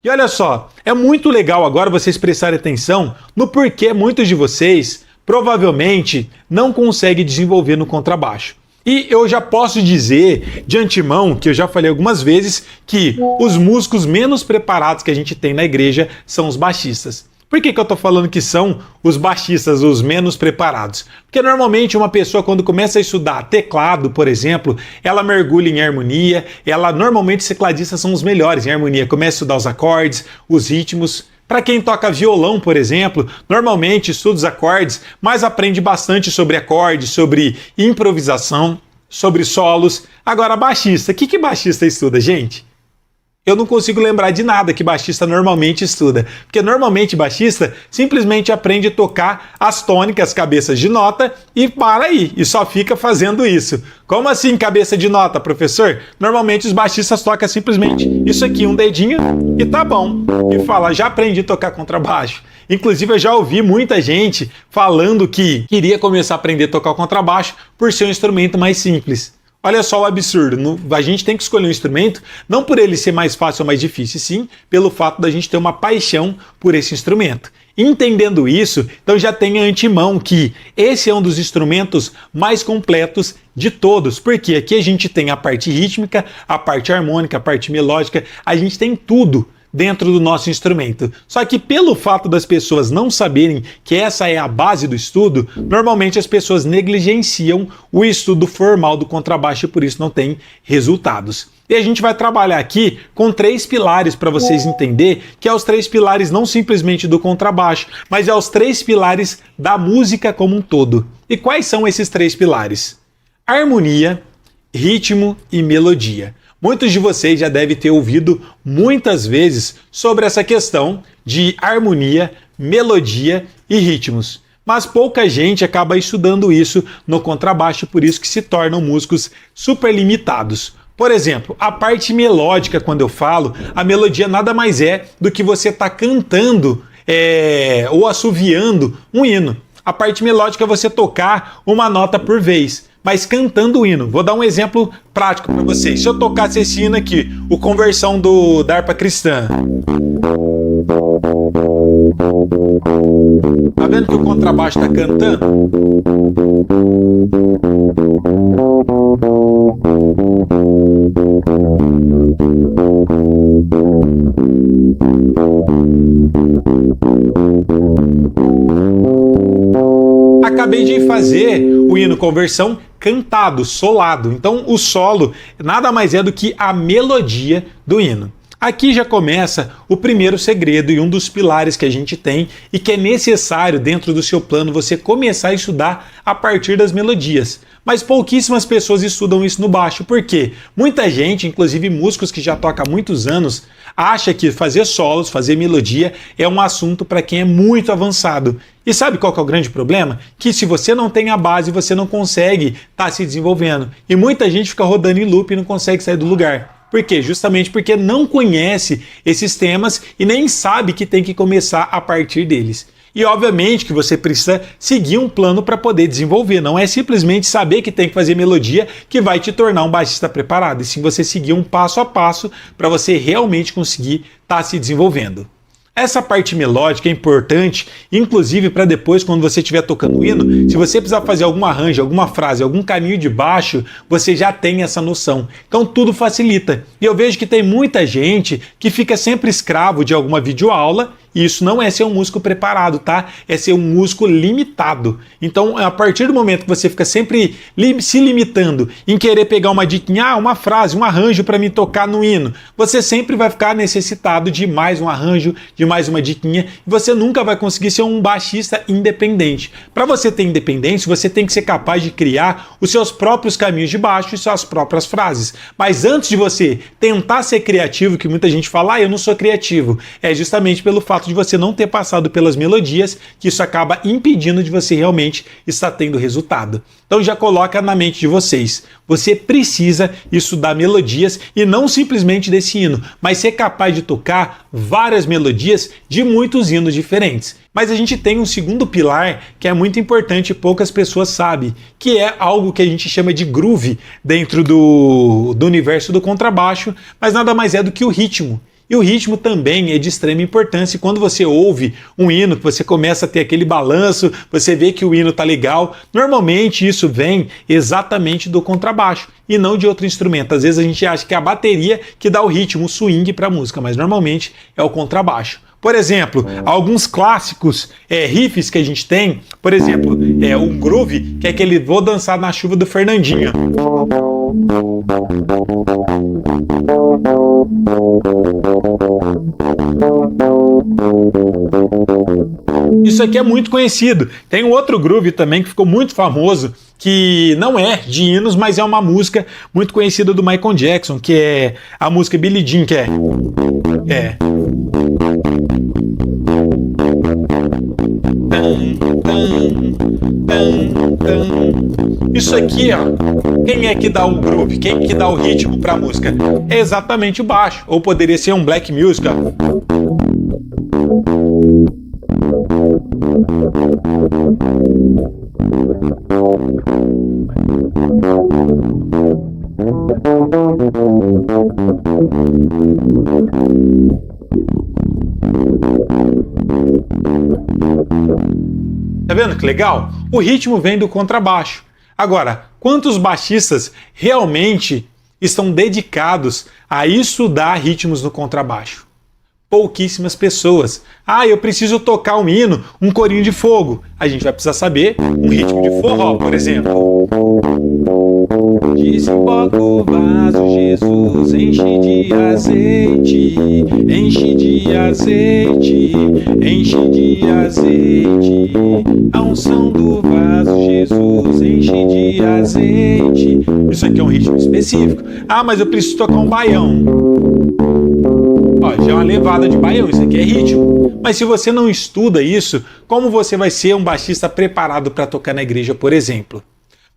E olha só, é muito legal agora vocês prestarem atenção no porquê muitos de vocês provavelmente não conseguem desenvolver no contrabaixo. E eu já posso dizer de antemão, que eu já falei algumas vezes, que os músicos menos preparados que a gente tem na igreja são os baixistas. Por que eu tô falando que são os baixistas os menos preparados? Porque normalmente uma pessoa quando começa a estudar teclado, por exemplo, ela mergulha em harmonia, normalmente os tecladistas são os melhores em harmonia, começa a estudar os acordes, os ritmos. Para quem toca violão, por exemplo, normalmente estuda os acordes, mas aprende bastante sobre acordes, sobre improvisação, sobre solos. Agora, baixista, o que baixista estuda, gente? Eu não consigo lembrar de nada que baixista normalmente estuda, porque normalmente baixista simplesmente aprende a tocar as tônicas, cabeças de nota e para aí, e só fica fazendo isso. Como assim cabeça de nota, professor? Normalmente os baixistas tocam simplesmente isso aqui, um dedinho e tá bom. E fala, já aprendi a tocar contrabaixo. Inclusive eu já ouvi muita gente falando que queria começar a aprender a tocar o contrabaixo por ser um instrumento mais simples. Olha só o absurdo, a gente tem que escolher um instrumento não por ele ser mais fácil ou mais difícil, sim pelo fato da gente ter uma paixão por esse instrumento. Entendendo isso, então já tenha antemão que esse é um dos instrumentos mais completos de todos, porque aqui a gente tem a parte rítmica, a parte harmônica, a parte melódica, a gente tem tudo dentro do nosso instrumento. Só que pelo fato das pessoas não saberem que essa é a base do estudo, normalmente as pessoas negligenciam o estudo formal do contrabaixo e por isso não tem resultados. E a gente vai trabalhar aqui com 3 pilares para vocês entenderem que é os 3 pilares não simplesmente do contrabaixo, mas é os 3 pilares da música como um todo. E quais são esses 3 pilares? Harmonia, ritmo e melodia. Muitos de vocês já devem ter ouvido muitas vezes sobre essa questão de harmonia, melodia e ritmos. Mas pouca gente acaba estudando isso no contrabaixo, por isso que se tornam músicos super limitados. Por exemplo, a parte melódica, quando eu falo, a melodia nada mais é do que você está cantando ou assoviando um hino. A parte melódica é você tocar uma nota por vez, mas cantando o hino. Vou dar um exemplo prático para vocês. Se eu tocasse esse hino aqui, o Conversão da Harpa Cristã. Tá vendo que o contrabaixo está cantando? Acabei de fazer o hino Conversão cantado, solado. Então o solo nada mais é do que a melodia do hino. Aqui já começa o primeiro segredo e um dos pilares que a gente tem e que é necessário dentro do seu plano você começar a estudar a partir das melodias. Mas pouquíssimas pessoas estudam isso no baixo. Por quê? Muita gente, inclusive músicos que já tocam há muitos anos, acha que fazer solos, fazer melodia é um assunto para quem é muito avançado. E sabe qual que é o grande problema? Que se você não tem a base, você não consegue estar se desenvolvendo. E muita gente fica rodando em loop e não consegue sair do lugar. Por quê? Justamente porque não conhece esses temas e nem sabe que tem que começar a partir deles. E obviamente que você precisa seguir um plano para poder desenvolver. Não é simplesmente saber que tem que fazer melodia que vai te tornar um baixista preparado. E sim você seguir um passo a passo para você realmente conseguir estar se desenvolvendo. Essa parte melódica é importante, inclusive para depois, quando você estiver tocando o hino, se você precisar fazer algum arranjo, alguma frase, algum caminho de baixo, você já tem essa noção. Então tudo facilita. E eu vejo que tem muita gente que fica sempre escravo de alguma videoaula, e isso não é ser um músico preparado, tá? É ser um músico limitado. Então, a partir do momento que você fica sempre se limitando em querer pegar uma diquinha, uma frase, um arranjo para me tocar no hino, você sempre vai ficar necessitado de mais um arranjo, de mais uma diquinha, e você nunca vai conseguir ser um baixista independente. Para você ter independência, você tem que ser capaz de criar os seus próprios caminhos de baixo e suas próprias frases. Mas antes de você tentar ser criativo, que muita gente fala, eu não sou criativo, é justamente pelo fato de você não ter passado pelas melodias, que isso acaba impedindo de você realmente estar tendo resultado. Então já coloca na mente de vocês, você precisa estudar melodias e não simplesmente desse hino, mas ser capaz de tocar várias melodias de muitos hinos diferentes. Mas a gente tem um segundo pilar que é muito importante e poucas pessoas sabem, que é algo que a gente chama de groove dentro do universo do contrabaixo, mas nada mais é do que o ritmo. E o ritmo também é de extrema importância. E quando você ouve um hino, que você começa a ter aquele balanço, você vê que o hino tá legal, normalmente isso vem exatamente do contrabaixo e não de outro instrumento. Às vezes a gente acha que é a bateria que dá o ritmo, o swing para a música, mas normalmente é o contrabaixo. Por exemplo, alguns clássicos riffs que a gente tem, por exemplo, o groove, que é aquele Vou Dançar na Chuva do Fernandinho. Isso aqui é muito conhecido. Tem um outro groove também que ficou muito famoso, que não é de hinos, mas é uma música muito conhecida do Michael Jackson, que é a música Billie Jean, que é. Isso aqui, ó, quem é que dá o groove, quem é que dá o ritmo pra música? É exatamente o baixo, ou poderia ser um black music, ó. Tá vendo que legal? O ritmo vem do contrabaixo. Agora, quantos baixistas realmente estão dedicados a estudar ritmos no contrabaixo? Pouquíssimas pessoas. Eu preciso tocar um hino, um corinho de fogo. A gente vai precisar saber um ritmo de forró, por exemplo. Desemboca o vaso, Jesus, enche de azeite, enche de azeite, enche de azeite. A unção do vaso, Jesus, enche de azeite. Isso aqui é um ritmo específico. Mas eu preciso tocar um baião. Já é uma levada de baião, isso aqui é ritmo. Mas se você não estuda isso, como você vai ser um baixista preparado para tocar na igreja, por exemplo?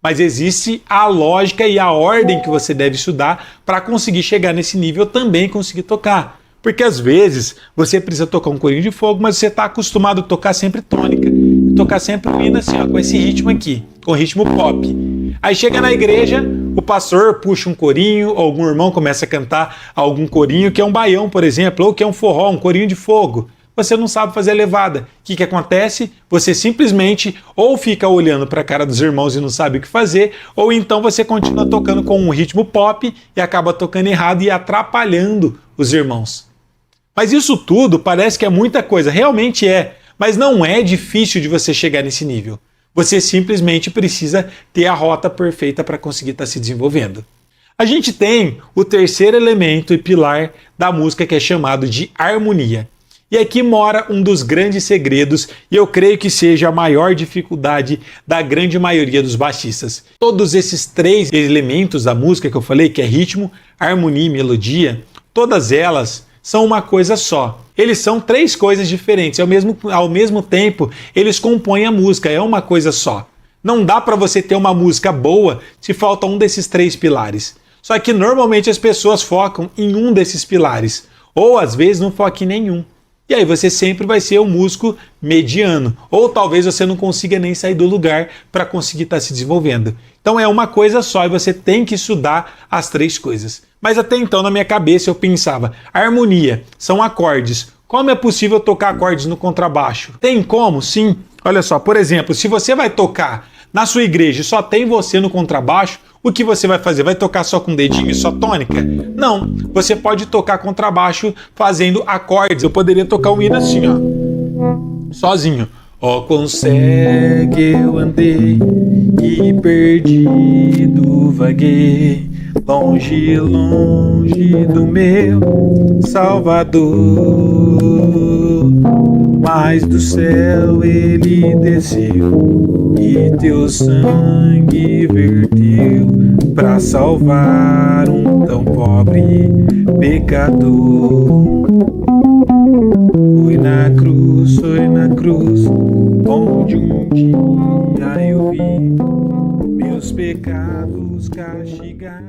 Mas existe a lógica e a ordem que você deve estudar para conseguir chegar nesse nível também conseguir tocar. Porque às vezes você precisa tocar um corinho de fogo, mas você está acostumado a tocar sempre tônica. Tocar sempre um hino assim, ó, com esse ritmo aqui, com ritmo pop. Aí chega na igreja, o pastor puxa um corinho, ou algum irmão começa a cantar algum corinho, que é um baião, por exemplo, ou que é um forró, um corinho de fogo. Você não sabe fazer a levada. O que acontece? Você simplesmente ou fica olhando para a cara dos irmãos e não sabe o que fazer, ou então você continua tocando com um ritmo pop e acaba tocando errado e atrapalhando os irmãos. Mas isso tudo parece que é muita coisa, realmente é, mas não é difícil de você chegar nesse nível. Você simplesmente precisa ter a rota perfeita para conseguir estar se desenvolvendo. A gente tem o terceiro elemento e pilar da música, que é chamado de harmonia. E aqui mora um dos grandes segredos, e eu creio que seja a maior dificuldade da grande maioria dos baixistas. Todos esses três elementos da música que eu falei, que é ritmo, harmonia e melodia, todas elas são uma coisa só. Eles são três coisas diferentes, ao mesmo tempo eles compõem a música, é uma coisa só. Não dá para você ter uma música boa se falta um desses três pilares. Só que normalmente as pessoas focam em um desses pilares, ou às vezes não focam em nenhum. E aí você sempre vai ser um músico mediano, ou talvez você não consiga nem sair do lugar para conseguir estar se desenvolvendo. Então é uma coisa só e você tem que estudar as três coisas. Mas até então na minha cabeça eu pensava, harmonia, são acordes. Como é possível tocar acordes no contrabaixo? Tem como? Sim. Olha só, por exemplo, se você vai tocar na sua igreja e só tem você no contrabaixo, o que você vai fazer? Vai tocar só com dedinho e só tônica? Não, você pode tocar contrabaixo fazendo acordes. Eu poderia tocar um hino assim, ó, sozinho. Ó, quão cego eu andei e perdido vaguei, longe, longe do meu Salvador. Mas do céu ele desceu e teu sangue verteu para salvar um tão pobre pecador. Foi na cruz, onde um dia eu vi meus pecados castigar.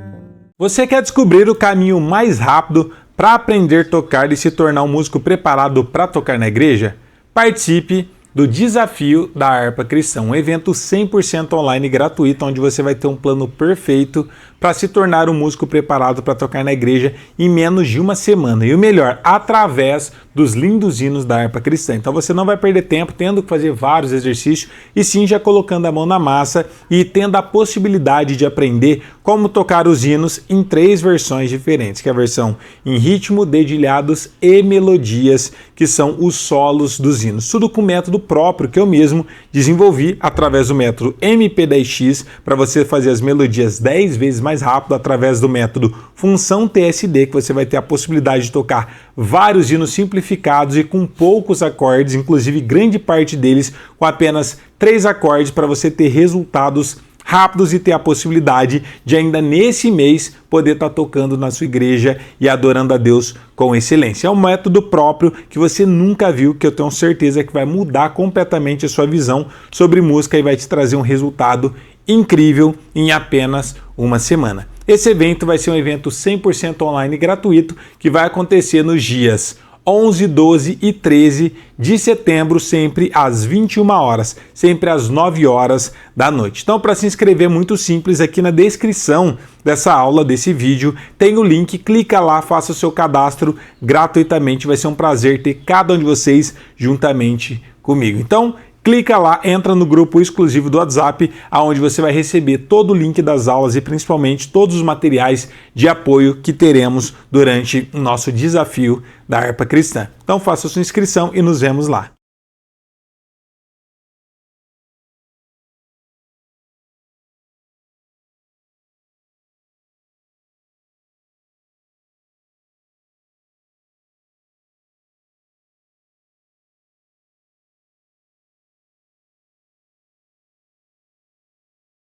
Você quer descobrir o caminho mais rápido para aprender a tocar e se tornar um músico preparado para tocar na igreja? Participe do Desafio da Harpa Cristã, um evento 100% online gratuito, onde você vai ter um plano perfeito para se tornar um músico preparado para tocar na igreja em menos de uma semana. E o melhor, através dos lindos hinos da harpa cristã. Então você não vai perder tempo tendo que fazer vários exercícios, e sim já colocando a mão na massa e tendo a possibilidade de aprender como tocar os hinos em 3 versões diferentes, que é a versão em ritmo, dedilhados e melodias, que são os solos dos hinos. Tudo com método próprio que eu mesmo desenvolvi através do método MP10X, para você fazer as melodias 10 vezes mais rápido, através do método função TSD, que você vai ter a possibilidade de tocar vários hinos simplificados e com poucos acordes, inclusive grande parte deles com apenas 3 acordes, para você ter resultados rápidos e ter a possibilidade de ainda nesse mês poder estar tocando na sua igreja e adorando a Deus com excelência. É um método próprio que você nunca viu, que eu tenho certeza que vai mudar completamente a sua visão sobre música e vai te trazer um resultado incrível em apenas uma semana. Esse evento vai ser um evento 100% online gratuito, que vai acontecer nos dias 11, 12 e 13 de setembro, sempre às 21 horas, sempre às 9 horas da noite. Então, para se inscrever, muito simples, aqui na descrição dessa aula, desse vídeo, tem o link, clica lá, faça o seu cadastro gratuitamente, vai ser um prazer ter cada um de vocês juntamente comigo. Então, clica lá, entra no grupo exclusivo do WhatsApp, onde você vai receber todo o link das aulas e principalmente todos os materiais de apoio que teremos durante o nosso desafio da harpa cristã. Então faça sua inscrição e nos vemos lá.